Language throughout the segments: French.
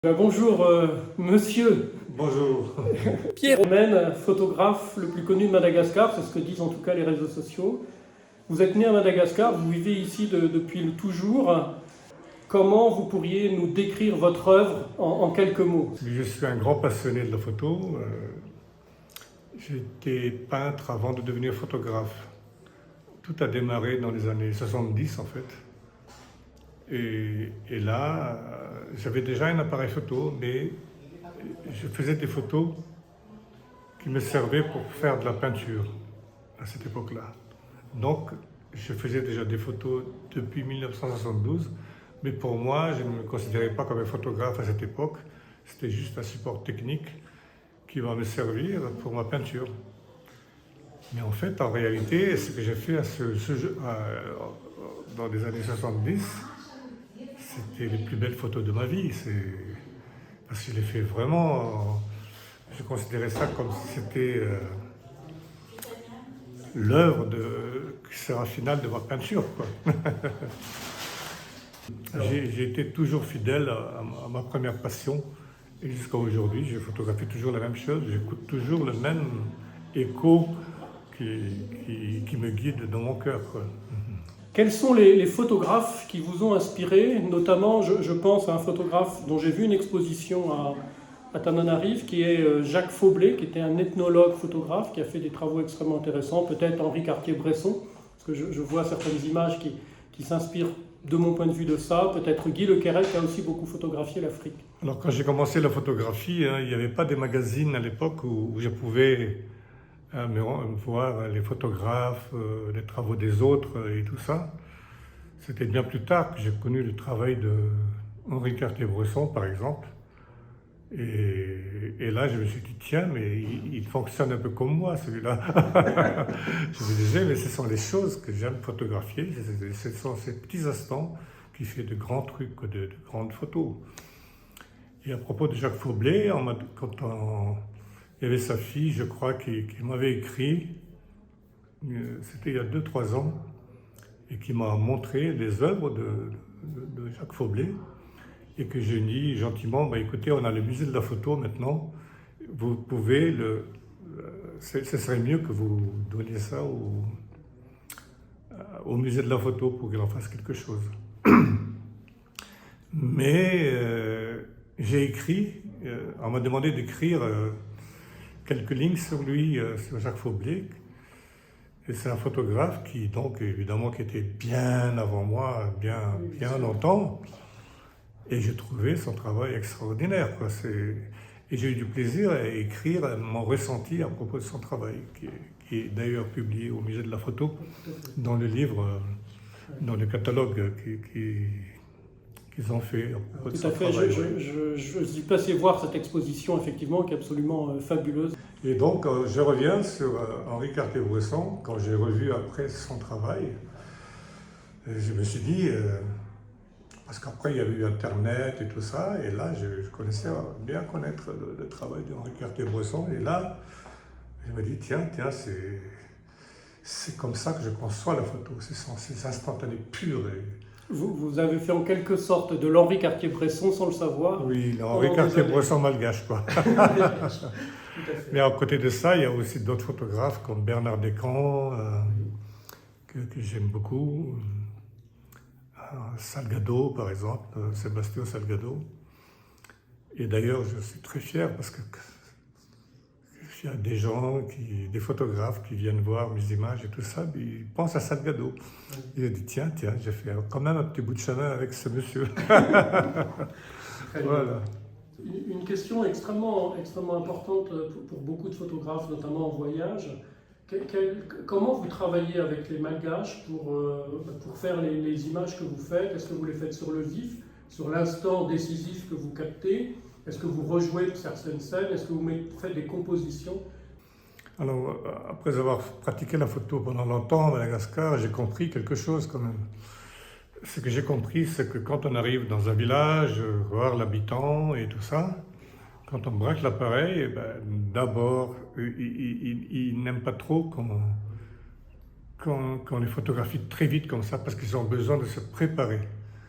Bonjour monsieur. Bonjour. Pierre Romaine, photographe le plus connu de Madagascar, c'est ce que disent en tout cas les réseaux sociaux. Vous êtes né à Madagascar, vous vivez ici depuis toujours. Comment vous pourriez nous décrire votre œuvre en quelques mots? Je suis un grand passionné de la photo. J'étais peintre avant de devenir photographe. Tout a démarré dans les années 70 en fait. Et là, j'avais déjà un appareil photo, mais je faisais des photos qui me servaient pour faire de la peinture à cette époque-là. Donc, je faisais déjà des photos depuis 1972, mais pour moi, je ne me considérais pas comme un photographe à cette époque. C'était juste un support technique qui va me servir pour ma peinture. Mais en fait, en réalité, ce que j'ai fait dans les années 70, c'était les plus belles photos de ma vie. Parce que je l'ai fait vraiment, je considérais ça comme si c'était l'œuvre qui sera finale de ma peinture, quoi. J'ai été toujours fidèle à ma première passion. Et jusqu'à aujourd'hui, je photographie toujours la même chose. J'écoute toujours le même écho qui me guide dans mon cœur, quoi. Quels sont les photographes qui vous ont inspiré? Notamment, je pense à un photographe dont j'ai vu une exposition à Tananarive, qui est Jacques Faublet, qui était un ethnologue photographe, qui a fait des travaux extrêmement intéressants, peut-être Henri Cartier-Bresson, parce que je vois certaines images qui s'inspirent de mon point de vue de ça, peut-être Guy Le Quérec qui a aussi beaucoup photographié l'Afrique. Alors quand j'ai commencé la photographie, il n'y avait pas des magazines à l'époque où je pouvais voir les photographes, les travaux des autres et tout ça. C'était bien plus tard que j'ai connu le travail de Henri Cartier-Bresson, par exemple. Et là, je me suis dit, tiens, mais il fonctionne un peu comme moi, celui-là. Je me disais, mais ce sont les choses que j'aime photographier, ce sont ces petits instants qui font de grands trucs, de grandes photos. Et à propos de Jacques Faublet, il y avait sa fille, je crois, qui m'avait écrit, c'était il y a 2-3 ans, et qui m'a montré les œuvres de Jacques Faublet, et que j'ai dit gentiment, bah, écoutez, on a le musée de la photo maintenant, vous pouvez ce serait mieux que vous donniez ça au musée de la photo pour qu'il en fasse quelque chose. Mais j'ai écrit, on m'a demandé d'écrire quelques lignes sur lui, sur Jacques Faublet. Et c'est un photographe qui, donc, évidemment, qui était bien avant moi, bien longtemps. Et j'ai trouvé son travail extraordinaire, quoi. Et j'ai eu du plaisir à écrire mon ressenti à propos de son travail, qui est d'ailleurs publié au Musée de la Photo, dans le livre, dans le catalogue qu'ils ont fait à propos de son travail. Tout à fait, je suis passé voir cette exposition, effectivement, qui est absolument fabuleuse. Et donc, je reviens sur Henri Cartier-Bresson, quand j'ai revu après son travail, je me suis dit, parce qu'après il y avait eu Internet et tout ça, et là je connaissais bien connaître le travail de Henri Cartier-Bresson, et là je me dis, tiens, c'est comme ça que je conçois la photo, ce sont ces instantanés purs. Vous avez fait en quelque sorte de l'Henri Cartier-Bresson sans le savoir. Oui, Henri Cartier-Bresson malgache, quoi. Mais à côté de ça, il y a aussi d'autres photographes comme Bernard Descamps, que j'aime beaucoup. Salgado, par exemple, Sébastien Salgado. Et d'ailleurs, je suis très fier parce que il y a des gens, des photographes qui viennent voir mes images et tout ça, ils pensent à Salgado. Et je dis, tiens, j'ai fait quand même un petit bout de chemin avec ce monsieur. Voilà. Une question extrêmement importante pour beaucoup de photographes, notamment en voyage. Comment vous travaillez avec les malgaches pour faire les images que vous faites? Est-ce que vous les faites sur le vif, sur l'instant décisif que vous captez? Est-ce que vous rejouez certaines scènes? Est-ce que vous faites des compositions? Alors, après avoir pratiqué la photo pendant longtemps à Madagascar, j'ai compris quelque chose quand même. Ce que j'ai compris, c'est que quand on arrive dans un village, voir l'habitant et tout ça, quand on braque l'appareil, d'abord, ils n'aiment pas trop qu'on les photographie très vite comme ça, parce qu'ils ont besoin de se préparer.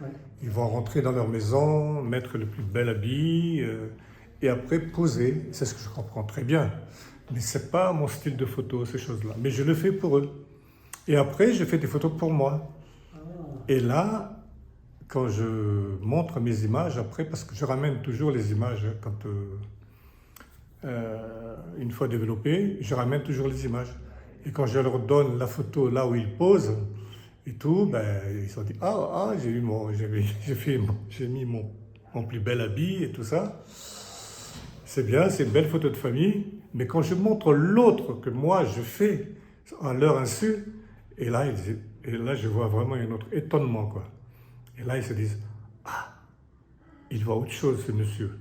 Ouais. Ils vont rentrer dans leur maison, mettre le plus bel habit et après poser. C'est ce que je comprends très bien. Mais ce n'est pas mon style de photo, ces choses-là. Mais je le fais pour eux. Et après, je fais des photos pour moi. Ah. Et là, quand je montre mes images, après, parce que je ramène toujours les images, hein, quand, une fois développées, je ramène toujours les images. Et quand je leur donne la photo là où ils posent et tout, ben, ils se sont dit j'ai mis mon plus bel habit et tout ça. C'est bien, c'est une belle photo de famille. Mais quand je montre l'autre que moi je fais à leur insu, et là, je vois vraiment un autre étonnement, quoi. Et là, ils se disent, ah, il voit autre chose, ce monsieur.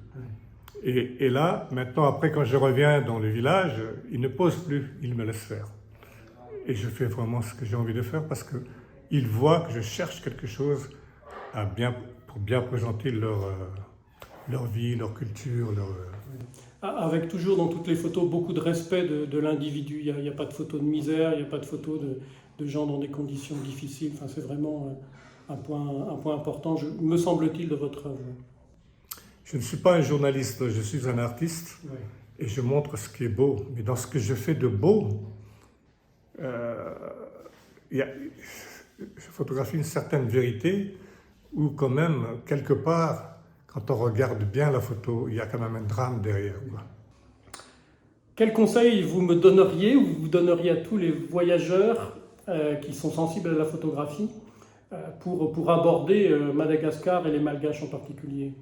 Et là, maintenant, après, quand je reviens dans le village, il ne pose plus, il me laisse faire. Et je fais vraiment ce que j'ai envie de faire parce qu'ils voient que je cherche quelque chose pour bien présenter leur vie, leur culture, Avec toujours dans toutes les photos beaucoup de respect de l'individu. Il n'y a pas de photo de misère, il n'y a pas de photo de gens dans des conditions difficiles. Enfin, c'est vraiment un point important, me semble-t-il, de votre œuvre. Je ne suis pas un journaliste, je suis un artiste. Ouais. Et je montre ce qui est beau. Mais dans ce que je fais de beau, je photographie une certaine vérité où quand même, quelque part, quand on regarde bien la photo, il y a quand même un drame derrière, quoi. Quel conseil vous me donneriez ou vous donneriez à tous les voyageurs qui sont sensibles à la photographie pour aborder Madagascar et les Malgaches en particulier?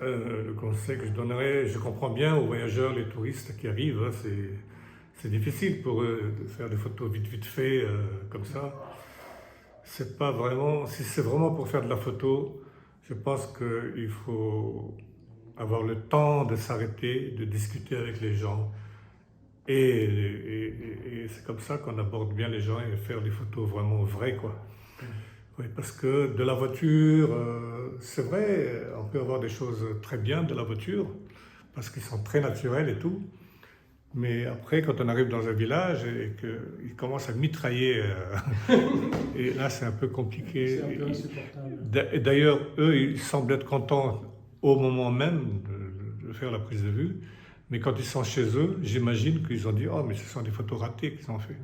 Le conseil que je donnerais, je comprends bien aux voyageurs, les touristes qui arrivent, hein, c'est difficile pour eux de faire des photos vite fait comme ça. C'est pas vraiment, si c'est vraiment pour faire de la photo, je pense qu'il faut avoir le temps de s'arrêter, de discuter avec les gens. Et c'est comme ça qu'on aborde bien les gens et faire des photos vraiment vraies, quoi. Oui, parce que de la voiture, c'est vrai, on peut avoir des choses très bien de la voiture, parce qu'ils sont très naturels et tout. Mais après, quand on arrive dans un village et qu'ils commencent à mitrailler, et là c'est un peu compliqué. C'est un peu insupportable. Et d'ailleurs, eux, ils semblent être contents au moment même de faire la prise de vue. Mais quand ils sont chez eux, j'imagine qu'ils ont dit « Oh, mais ce sont des photos ratées qu'ils ont fait ».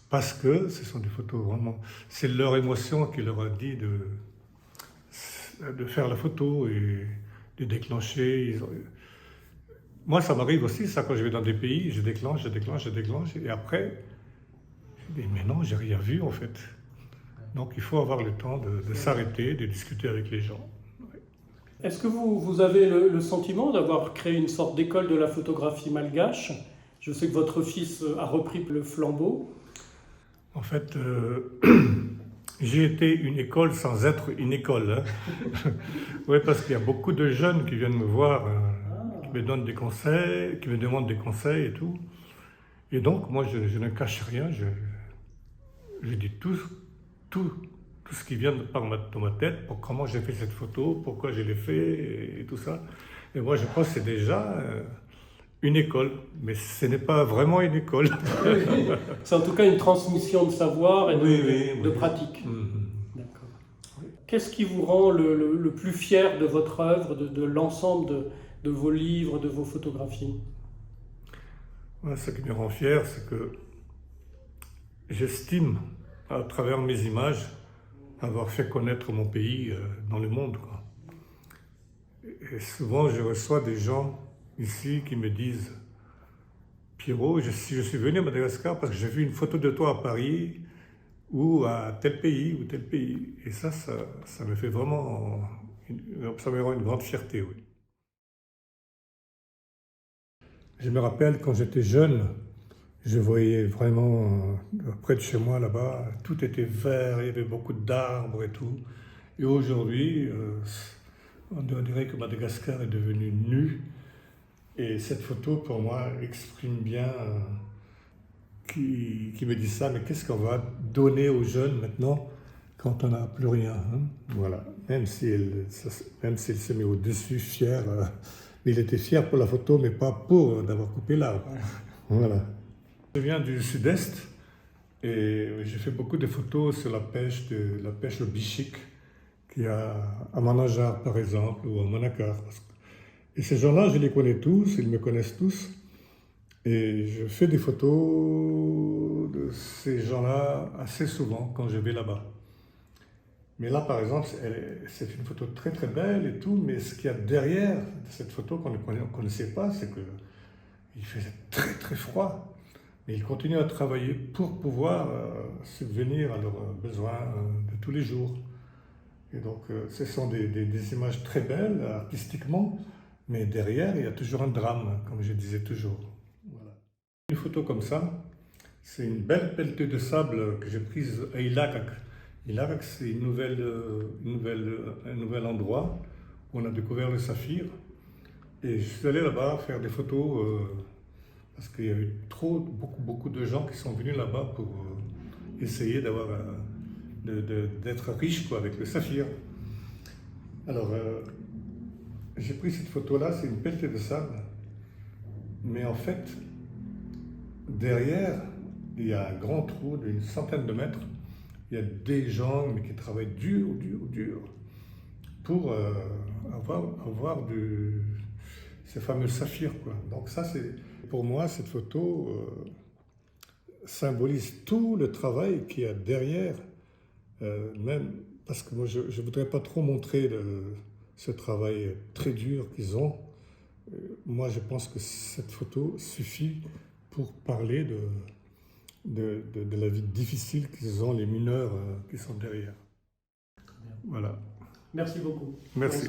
Parce que ce sont des photos vraiment... C'est leur émotion qui leur a dit de faire la photo et de déclencher. Moi, ça m'arrive aussi, ça, quand je vais dans des pays, je déclenche, et après, je dis, mais non, j'ai rien vu, en fait. Donc, il faut avoir le temps de s'arrêter, de discuter avec les gens. Est-ce que vous avez le sentiment d'avoir créé une sorte d'école de la photographie malgache? Je sais que votre fils a repris le flambeau. En fait, j'ai été une école sans être une école. Hein. Oui, parce qu'il y a beaucoup de jeunes qui viennent me voir, qui me donnent des conseils, qui me demandent des conseils et tout. Et donc, moi, je ne cache rien. Je dis tout ce qui vient dans ma tête, pour comment j'ai fait cette photo, pourquoi je l'ai fait et tout ça. Et moi, je pense que c'est déjà une école, mais ce n'est pas vraiment une école. C'est en tout cas une transmission de savoir et de pratique. Mm-hmm. D'accord. Qu'est-ce qui vous rend le plus fier de votre œuvre, de l'ensemble de vos livres, de vos photographies? Ouais, ce qui me rend fier, c'est que j'estime, à travers mes images, avoir fait connaître mon pays dans le monde, quoi. Et souvent, je reçois des gens ici qui me disent « Pierrot, je suis venu à Madagascar parce que j'ai vu une photo de toi à Paris ou à tel pays ou tel pays. » Et ça me fait vraiment, ça me rend une grande fierté, oui. Je me rappelle quand j'étais jeune, je voyais vraiment, près de chez moi là-bas, tout était vert, il y avait beaucoup d'arbres et tout. Et aujourd'hui, on dirait que Madagascar est devenu nu. Et cette photo, pour moi, exprime bien qui me dit ça, mais qu'est-ce qu'on va donner aux jeunes maintenant quand on n'a plus rien, hein? Voilà, même s'il se met au-dessus, fier, mais il était fier pour la photo, mais pas pour d'avoir coupé l'arbre. Voilà. Je viens du sud-est et j'ai fait beaucoup de photos sur la pêche au bichic. qu'il y a à Manajar, par exemple, ou à Manakar. Et ces gens-là, je les connais tous, ils me connaissent tous. Et je fais des photos de ces gens-là assez souvent quand je vais là-bas. Mais là, par exemple, c'est une photo très très belle et tout, mais ce qu'il y a derrière cette photo qu'on ne connaissait pas, c'est qu'il faisait très très froid. Mais ils continuent à travailler pour pouvoir subvenir à leurs besoins de tous les jours. Et donc, ce sont des images très belles artistiquement, mais derrière, il y a toujours un drame, comme je disais toujours. Voilà. Une photo comme ça, c'est une belle pelletée de sable que j'ai prise à Ilagak. Ilagak, c'est un nouvel endroit où on a découvert le saphir. Et je suis allé là-bas faire des photos parce qu'il y a eu beaucoup de gens qui sont venus là-bas pour essayer d'être riches quoi, avec le saphir. Alors, j'ai pris cette photo-là, c'est une pelletée de sable. Mais en fait, derrière, il y a un grand trou d'une centaine de mètres. Il y a des gens mais qui travaillent dur pour avoir ces fameux saphirs, quoi. Donc ça, pour moi, cette photo symbolise tout le travail qu'il y a derrière, même parce que moi, je ne voudrais pas trop montrer ce travail très dur qu'ils ont. Moi, je pense que cette photo suffit pour parler de la vie difficile qu'ils ont, les mineurs qui sont derrière. Voilà. Merci beaucoup. Merci.